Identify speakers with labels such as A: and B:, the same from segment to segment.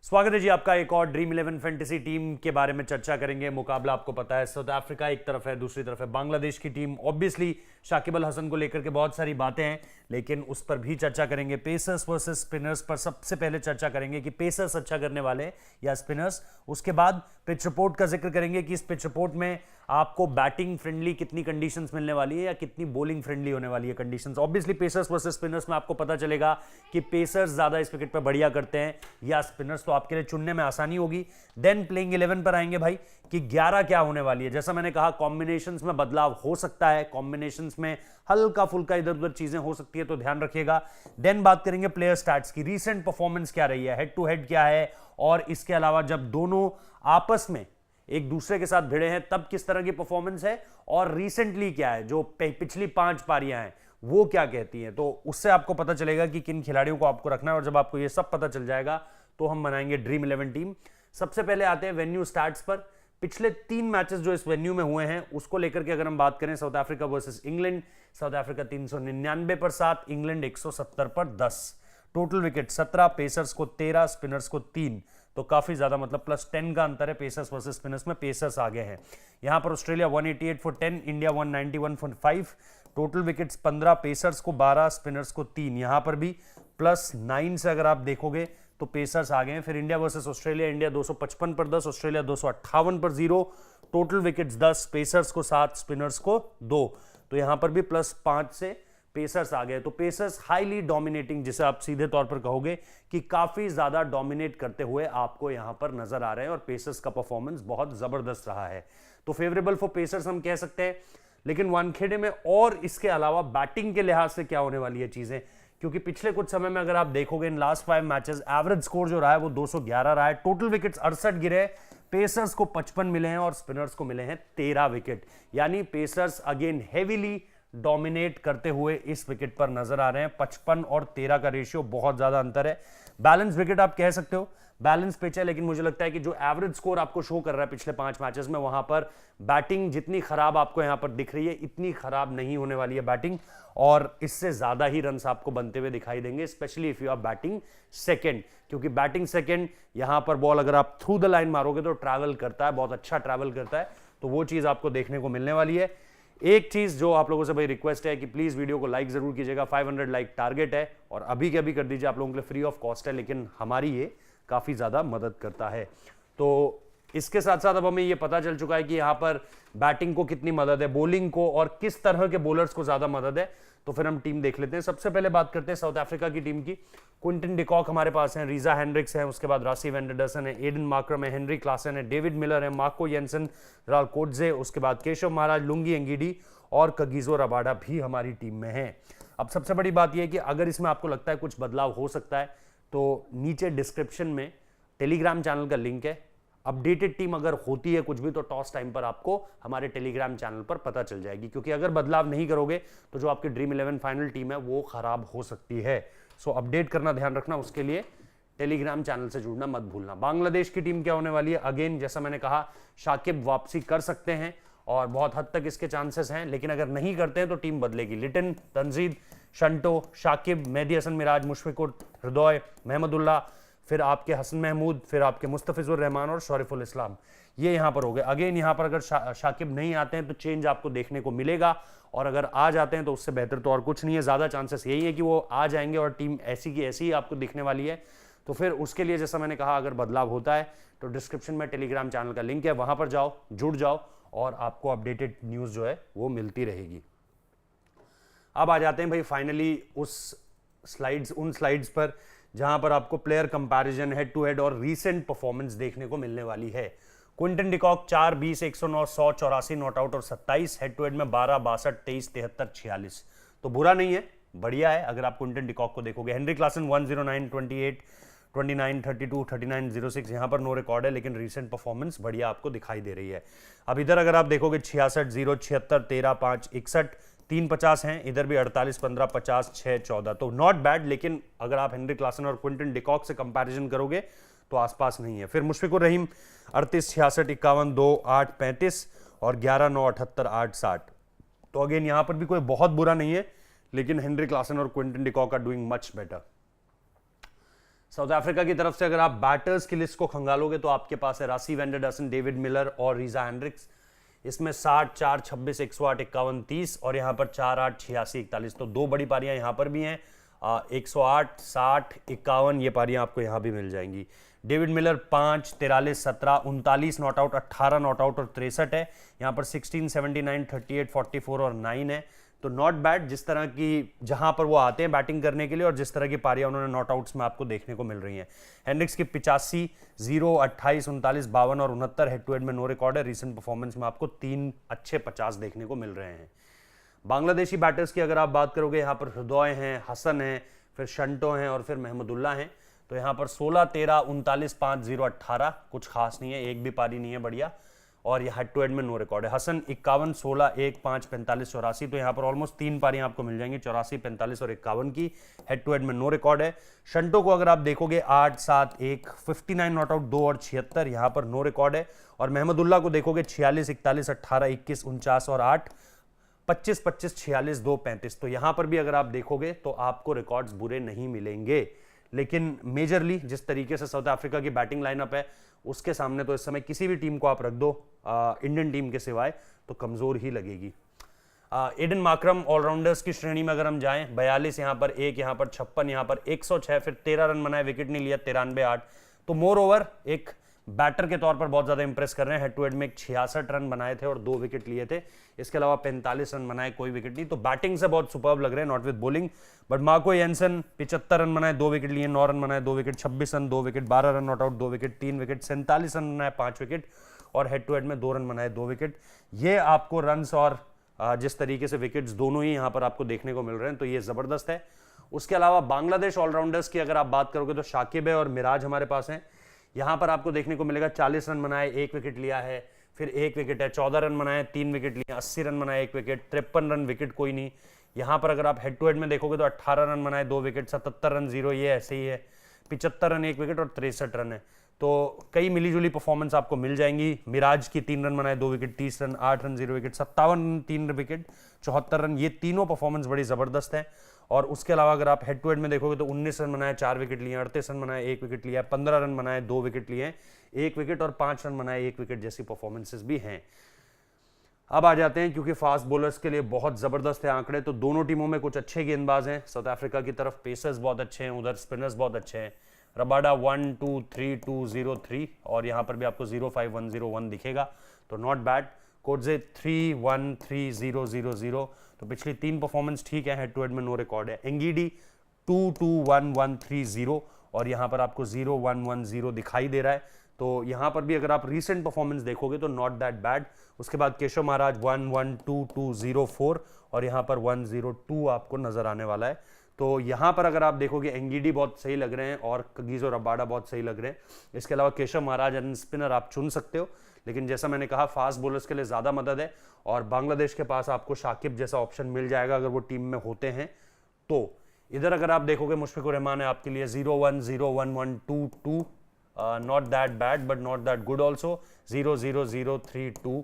A: स्वागत है जी आपका एक और ड्रीम 11 फैंटेसी टीम के बारे में चर्चा करेंगे। मुकाबला आपको पता है, साउथ अफ्रीका एक तरफ है, दूसरी तरफ है बांग्लादेश की टीम। ऑब्वियसली शाकिब अल हसन को लेकर के बहुत सारी बातें हैं, लेकिन उस पर भी चर्चा करेंगे। पेसर्स वर्सेस स्पिनर्स पर सबसे पहले चर्चा करेंगे कि पेसर्स अच्छा करने वाले हैं या स्पिनर्स। उसके बाद पिच रिपोर्ट का जिक्र करेंगे कि इस पिच रिपोर्ट में आपको बैटिंग फ्रेंडली कितनी कंडीशंस मिलने वाली है या कितनी बॉलिंग फ्रेंडली होने वाली है conditions. Obviously pacers versus spinners में आपको पता चलेगा कि पेसर्स ज्यादा इस विकेट पर बढ़िया करते हैं या स्पिनर्स, तो आपके लिए चुनने में आसानी होगी। देन प्लेइंग 11 पर आएंगे भाई कि 11 क्या होने वाली है। जैसा मैंने कहा, कॉम्बिनेशंस में बदलाव हो सकता है, कॉम्बिनेशंस में हल्का फुल्का इधर उधर चीजें हो सकती है, तो ध्यान रखिएगा। देन बात करेंगे प्लेयर स्टैट्स की, रीसेंट परफॉर्मेंस क्या रही है, हेड टू हेड क्या है, और इसके अलावा जब दोनों आपस में एक दूसरे के साथ भिड़े हैं तब किस तरह की परफॉर्मेंस है, और रिसेंटली क्या है, जो पिछली 5 पारियां हैं वो क्या कहती हैं। तो उससे आपको पता चलेगा कि किन खिलाड़ियों को आपको रखना है, और जब आपको ये सब पता चल जाएगा तो हम बनाएंगे ड्रीम 11 टीम। सबसे पहले आते हैं वेन्यू स्टार्ट्स पर। पिछले 3 मैचेस जो इस वेन्यू में हुए हैं उसको लेकर के अगर हम बात करें, south Africa versus England, south Africa 399 पर 7, इंग्लैंड 170 पर 10। टोटल विकेट 17, पेसर्स को 13, स्पिनर्स को 3, तो काफी ज्यादा मतलब +10 का अंतर है पेसर्स वर्सेस स्पिनर्स में। पेसर्स आगे हैं। यहां पर Australia 188 for 10, India 191 for 5। Total wickets 15, pacers को 12, स्पिनर्स को 3। यहां पर भी +9 से अगर आप देखोगे तो पेसर्स आ गए हैं। फिर इंडिया वर्सेस ऑस्ट्रेलिया, इंडिया 255 पर 10, ऑस्ट्रेलिया 258 पर 0। टोटल विकेट्स 10, पेसर्स को 7, स्पिनर्स को 2, तो यहां पर भी +5 से पेसर्स आ गए। तो पेसर्स हाईली डोमिनेटिंग, जिसे आप सीधे तौर पर कहोगे कि काफी ज्यादा डोमिनेट करते हुए आपको यहां पर नजर आ रहे हैं, और पेसर्स का परफॉर्मेंस बहुत जबरदस्त रहा है, तो फेवरेबल फॉर पेसर्स हम कह सकते हैं। लेकिन वानखेड़े में और इसके अलावा बैटिंग के लिहाज से क्या होने वाली है चीजें, क्योंकि पिछले कुछ समय में अगर आप देखोगे in last 5 matches average score जो रहा है वो 211 रहा है। टोटल विकेट्स 68 गिरे, पेसर्स को 55 मिले हैं और स्पिनर्स को मिले हैं 13 विकेट। यानी पेसर्स अगेन हेवीली डोमिनेट करते हुए इस विकेट पर नजर आ रहे हैं। 55 और 13 का रेशियो, बहुत ज्यादा अंतर है। बैलेंस विकेट आप कह सकते हो, बैलेंस पिच है, लेकिन मुझे लगता है कि जो एवरेज स्कोर आपको शो कर रहा है पिछले 5 मैचेस में, वहां पर बैटिंग जितनी खराब आपको यहां पर दिख रही है इतनी खराब नहीं होने वाली है बैटिंग, और इससे ज्यादा ही रन्स आपको बनते हुए दिखाई देंगे, specially if you are batting second, क्योंकि बैटिंग सेकंड यहां पर बॉल अगर आप थ्रू द लाइन मारोगे तो ट्रैवल करता है, बहुत अच्छा ट्रैवल करता है, तो वो चीज आपको देखने को मिलने वाली है। एक चीज जो आप लोगों से भाई रिक्वेस्ट है कि प्लीज वीडियो को लाइक जरूर कीजिएगा। 500 लाइक टारगेट है, और अभी के अभी कर दीजिए, आप लोगों के लिए फ्री ऑफ कॉस्ट है, लेकिन हमारी ये काफी ज्यादा मदद करता है। तो इसके साथ साथ अब हमें ये पता चल चुका है कि यहां पर बैटिंग को कितनी मदद है, बॉलिंग को, और किस तरह के बॉलर्स को ज्यादा मदद है। तो फिर हम टीम देख लेते हैं। सबसे पहले बात करते हैं साउथ अफ्रीका की टीम की। क्विंटन डिकॉक हमारे पास हैं, रीजा हेंड्रिक्स हैं, उसके बाद रासी वेंडरसन है, एडन मार्क्रम है, हेनरी क्लासन है, डेविड मिलर है, मार्को येंसन, राल कोटजे, उसके बाद केशव महाराज, लुंगी एंगीडी और कगिजो रबाडा भी हमारी टीम में है। अब सबसे बड़ी बात यह है कि अगर इसमें आपको लगता है कुछ बदलाव हो सकता है, तो नीचे डिस्क्रिप्शन में टेलीग्राम चैनल का लिंक है। अपडेटेड टीम अगर होती है कुछ भी, तो टॉस टाइम पर आपको हमारे टेलीग्राम चैनल पर पता चल जाएगी, क्योंकि अगर बदलाव नहीं करोगे तो जो आपकी ड्रीम 11 फाइनल टीम है वो खराब हो सकती है। सो अपडेट करना ध्यान रखना, उसके लिए टेलीग्राम चैनल से जुड़ना मत भूलना। बांग्लादेश की टीम क्या होने वाली है, अगेन जैसा मैंने कहा, शाकिब वापसी कर सकते हैं और बहुत हद तक इसके चांसेस हैं, लेकिन अगर नहीं करते हैं तो टीम बदलेगी। लिटन, तंजीद, शंटो, शाकिब, मेहदी हसन मिराज, मुशफिकुर, हृदय, महमदुल्लाह, फिर आपके हसन महमूद, फिर आपके मुस्तफिजुर रहमान और शरीफुल इस्लाम, ये यहां पर हो गए। अगेन यहां पर अगर शाकिब नहीं आते हैं तो चेंज आपको देखने को मिलेगा, और अगर आ जाते हैं तो उससे बेहतर तो और कुछ नहीं है। ज्यादा चांसेस यही है कि वो आ जाएंगे और टीम ऐसी की ऐसी ही आपको दिखने वाली है। तो फिर उसके लिए जैसा मैंने कहा, अगर बदलाव होता है तो डिस्क्रिप्शन में टेलीग्राम चैनल का लिंक है, वहां पर जाओ, जुड़ जाओ, और आपको अपडेटेड न्यूज जो है वो मिलती रहेगी। अब आ जाते हैं भाई फाइनली उन स्लाइड्स पर जहां पर आपको player comparison, head to head और रीसेंट परफॉर्मेंस देखने को मिलने वाली है। क्विंटन डिकॉक 4, 20, 109, 100, 84 नॉट आउट और 27, हेड टू हेड में 12, 62, 23, 73, 46, तो बुरा नहीं है, बढ़िया है अगर आप क्विंटन डिकॉक को देखोगे। हेनरी क्लासन 109, 28, 29, 32, 39, 06, यहां पर नो रिकॉर्ड है, लेकिन रीसेंट परफॉर्मेंस बढ़िया आपको दिखाई दे रही है। अब इधर अगर आप देखोगे 66, 0, 76, 13, 5, 61, 350 हैं, इधर भी 48, 15, 50, 6, 14, तो नॉट बैड, लेकिन अगर आप हेनरी क्लासन और क्विंटन डिकॉक से कंपैरिजन करोगे तो आसपास नहीं है। फिर मुशफिकुर रहीम 38, 66, 51, 2, 8, 35 और 11, 9, 78, 8, 60, तो अगेन यहां पर भी कोई बहुत बुरा नहीं है, लेकिन हेनरी क्लासन और Quinton de Kock are doing much better. South Africa की तरफ से अगर आप बैटर्स की लिस्ट को खंगालोगे तो आपके पास है रासी वेंडरडसन, डेविड मिलर और रीजा हेंड्रिक्स। इसमें 60, 4, 26, 108, 51, 30 और यहाँ पर 4, 8, 86, 41। तो दो बड़ी पारियां यहाँ पर भी हैं। 108, 60, 51 ये पारियां आपको यहाँ भी मिल जाएंगी। David Miller 5, 43, 17, 39 not out, 18 not out और 63 है। यहाँ पर 16, 79, 38, 44 और 9 है। तो नॉट बैड, जिस तरह की जहां पर वो आते हैं बैटिंग करने के लिए और जिस तरह की पारियां उन्होंने नॉट आउट्स में आपको देखने को मिल रही हैं। हेंड्रिक्स की 85, 0, 28, 39, 52 और 69 हेड टू हेड में नो रिकॉर्ड है। रीसेंट परफॉर्मेंस में आपको 3 अच्छे 50 देखने को मिल रहे हैं। बांग्लादेशी बैटर्स की अगर आप बात करोगे, यहाँ पर हृदय हैं, हसन हैं, फिर शंटो हैं और फिर महमूदुल्लाह हैं। तो यहाँ पर 16, 13, 39, 5, 0, 18 कुछ खास नहीं है, एक भी पारी नहीं है बढ़िया। और ये हेड टू हेड में नो रिकॉर्ड है। हसन 51, 16, 1, 5, 45, 84। तो यहाँ पर ऑलमोस्ट 3 पारियां आपको मिल जाएंगी, 84, 45 और 51 की। हेड टू हेड में नो रिकॉर्ड है। शंटो को अगर आप देखोगे 8, 7, 1, 59 नॉट आउट, 2 और 76 यहाँ पर नो रिकॉर्ड है। और महमूदुल्लाह को देखोगे 46, 41, 18, 21, 49 और 8, 25, 25, 46, 2, 35। तो यहाँ पर भी अगर आप देखोगे तो आपको रिकॉर्ड्स बुरे नहीं मिलेंगे। लेकिन मेजरली जिस तरीके से साउथ अफ्रीका की बैटिंग लाइनअप है उसके सामने तो इस समय किसी भी टीम को आप रख दो इंडियन टीम के सिवाय तो कमजोर ही लगेगी। एडन मार्करम ऑलराउंडर्स की श्रेणी में अगर हम जाएं, 42 यहाँ पर, 1 यहाँ पर, 56 यहाँ पर, 106, फिर 13 रन बनाए, विकेट नहीं लिया, 93, 8। तो मोर ओवर एक बैटर के तौर पर बहुत ज्यादा इंप्रेस कर रहे हैं। हेड टू हेड में 66 रन बनाए थे और 2 विकेट लिए थे। इसके अलावा 45 रन बनाए, कोई विकेट नहीं। तो बैटिंग से बहुत सुपर्ब लग रहे हैं, not with bowling. But Marco Jansen 75 run बनाए, 2 विकेट लिए, 9 रन बनाए, 2 wicket, 26 run, 2 wicket, 12 run not out, 2 wicket, 3 wicket, 47 run बनाए, 5 विकेट और हेड टू हेड में 2 रन बनाए, 2 विकेट। ये आपको रन्स और जिस तरीके से विकेट्स दोनों ही यहां पर आपको देखने को मिल रहे हैं तो ये जबरदस्त है। उसके अलावा बांग्लादेश ऑलराउंडर्स की अगर आप बात करोगे तो शाकिब है और मिराज हमारे पास हैं। यहां पर आपको देखने को मिलेगा 40 रन बनाए, 1 विकेट लिया है, फिर 1 विकेट है, 14 रन बनाए, 3 विकेट लिए, 80 रन बनाए, 1 विकेट, 53 रन, विकेट कोई नहीं। यहां पर अगर आप हेड टू हेड में देखोगे तो 18 रन बनाए, 2 विकेट, 77 रन, 0, ये ऐसे ही है, 75 रन, 1 विकेट और 63 रन है। तो कई मिलीजुली परफॉर्मेंस आपको मिल जाएंगी। मिराज की 3 रन बनाए, 2 wicket, 30 run, 8 run, 0 wicket, 57 run, 3 wicket, 74 run, ये तीनों परफॉर्मेंस बड़ी जबरदस्त है। और उसके अलावा अगर आप हेड टू हेड में देखोगे तो 19 रन बनाए, 4 विकेट लिए, 38 रन बनाए, 1 विकेट लिया, 15 रन बनाए, 2 विकेट लिए, 1 विकेट और 5 रन बनाए, 1 विकेट जैसी परफॉर्मेंसेस भी हैं। अब आ जाते हैं, क्योंकि फास्ट बॉलर्स के लिए बहुत जबरदस्त है आंकड़े। तो दोनों टीमों में कुछ अच्छे गेंदबाज हैं। साउथ अफ्रीका की तरफ पेसर्स बहुत अच्छे हैं, उधर स्पिनर्स बहुत अच्छे हैं। रबाडा 1, 2, 3, 2, 0, 3 और यहाँ पर भी आपको 0, 5, 1, 0, 1 दिखेगा, तो नॉट बैड। कोडजे 3, 1, 3, 0, 0, 0। तो पिछली 3 परफॉर्मेंस ठीक है, हेड टू हेड में नो रिकॉर्ड है। एंगीडी 2, 2, 1, 1, 3, 0 और यहाँ पर आपको 0, 1, 1, 0 दिखाई दे रहा है। तो यहाँ पर भी अगर आप रीसेंट परफॉर्मेंस देखोगे तो नॉट दैट बैड। उसके बाद केशव महाराज 1, 1, 2, 2, 0, 4 और यहाँ पर 1, 0, 2 आपको नजर आने वाला है। तो यहाँ पर अगर आप देखोगे एंगीडी बहुत सही लग रहे हैं और कगिसो रबाडा बहुत सही लग रहे हैं। इसके अलावा केशव महाराज एंड स्पिनर आप चुन सकते हो, लेकिन जैसा मैंने कहा फास्ट बॉलर्स के लिए ज्यादा मदद है और बांग्लादेश के पास आपको शाकिब जैसा ऑप्शन मिल जाएगा अगर वो टीम में होते हैं। तो इधर अगर आप देखोगे मुशफिकुर रहमान है आपके लिए 0, 1, 0, 1, 1, 2, 2, not that bad but not that good also, 0, 0, 0, 3, 2।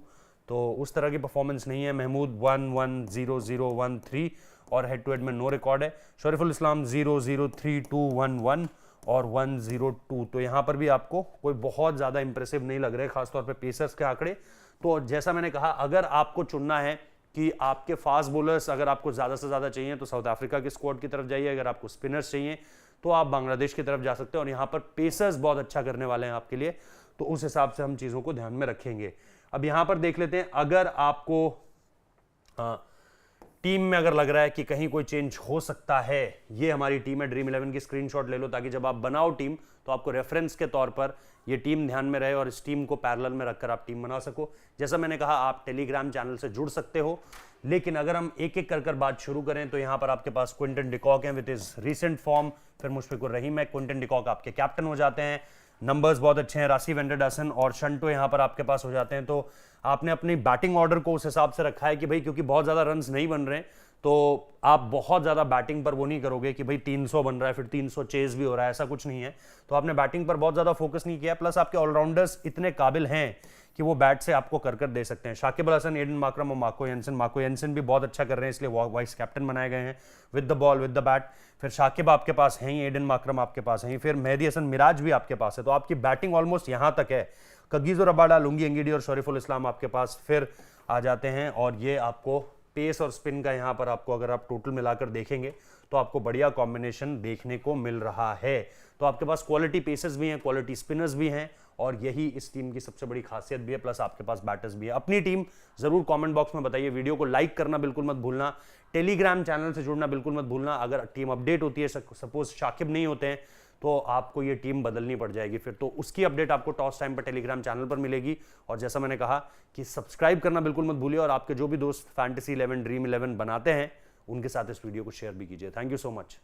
A: तो उस तरह की परफॉर्मेंस नहीं है। महमूद 1, 1, 0, 0, 1, 3 और हेड टू हेड में नो रिकॉर्ड है। शरीफुल इस्लाम 0, 0, 3, 2, 1, 1 और 1, 0, 2। तो यहाँ पर भी आपको कोई बहुत ज्यादा इंप्रेसिव नहीं लग रहे, खासतौर पे पेसर्स के आंकड़े। तो जैसा मैंने कहा, अगर आपको चुनना है कि आपके फास्ट बॉलर्स अगर आपको ज्यादा से ज्यादा चाहिए तो साउथ अफ्रीका के स्क्वाड की तरफ जाइए, अगर आपको स्पिनर्स चाहिए तो आप बांग्लादेश की तरफ जा सकते हैं और यहाँ पर पेसर्स बहुत अच्छा करने वाले हैं आपके लिए, तो उस हिसाब से हम चीजों को ध्यान में रखेंगे। अब यहाँ पर देख लेते हैं, अगर आपको टीम में अगर लग रहा है कि कहीं कोई चेंज हो सकता है, ये हमारी टीम है, ड्रीम 11 की स्क्रीनशॉट ले लो ताकि जब आप बनाओ टीम तो आपको रेफरेंस के तौर पर ये टीम ध्यान में रहे और इस टीम को पैरेलल में रखकर आप टीम बना सको। जैसा मैंने कहा, आप टेलीग्राम चैनल से जुड़ सकते हो, लेकिन अगर हम एक एक कर बात शुरू करें तो यहाँ पर आपके पास क्विंटन डिकॉक है विद हिज रीसेंट फॉर्म, फिर मुशफिकुर रहीम है। क्विंटन डिकॉक आपके कैप्टन हो जाते हैं, नंबर्स बहुत अच्छे हैं। रासी वेंडरडसन और शंटो यहाँ पर आपके पास हो जाते हैं। तो आपने अपनी बैटिंग ऑर्डर को उस हिसाब से रखा है कि भाई क्योंकि बहुत ज्यादा रन्स नहीं बन रहे हैं तो आप बहुत ज़्यादा बैटिंग पर वो नहीं करोगे कि भाई 300 बन रहा है फिर 300 चेज भी हो रहा है, ऐसा कुछ नहीं है। तो आपने बैटिंग पर बहुत ज़्यादा फोकस नहीं किया, प्लस आपके ऑलराउंडर्स इतने काबिल हैं कि वो बैट से आपको कर दे सकते हैं। शाकिब अल हसन, एडन मार्करम और मार्को येंसन भी बहुत अच्छा कर रहे हैं, इसलिए वाइस कैप्टन बनाए गए हैं with the ball with the bat. फिर शाकिब आपके पास हैं ही, एडन मार्करम आपके पास हैं, फिर मेहदी हसन मिराज भी आपके पास है। तो आपकी बैटिंग ऑलमोस्ट यहां तक है। कगीज़ो रबाडा, लुंगी एंगिडी और शरीफुल इस्लाम आपके पास फिर आ जाते हैं। और ये आपको पेस और स्पिन का यहां पर आपको अगर आप टोटल मिलाकर देखेंगे तो आपको बढ़िया कॉम्बिनेशन देखने को मिल रहा है। तो आपके पास क्वालिटी पेसर्स भी हैं, क्वालिटी स्पिनर्स भी हैं, और यही इस टीम की सबसे बड़ी खासियत भी है। प्लस आपके पास बैटर्स भी है। अपनी टीम जरूर कमेंट बॉक्स में बताइए। वीडियो को लाइक करना बिल्कुल मत भूलना, टेलीग्राम चैनल से जुड़ना बिल्कुल मत भूलना। अगर टीम अपडेट होती है, सपोज शाकिब नहीं होते हैं, तो आपको ये टीम बदलनी पड़ जाएगी फिर। तो उसकी अपडेट आपको टॉस टाइम पर टेलीग्राम चैनल पर मिलेगी। और जैसा मैंने कहा कि सब्सक्राइब करना बिल्कुल मत भूलिए, और आपके जो भी दोस्त फैंटेसी 11 ड्रीम 11 बनाते हैं उनके साथ इस वीडियो को शेयर भी कीजिए। Thank you so much.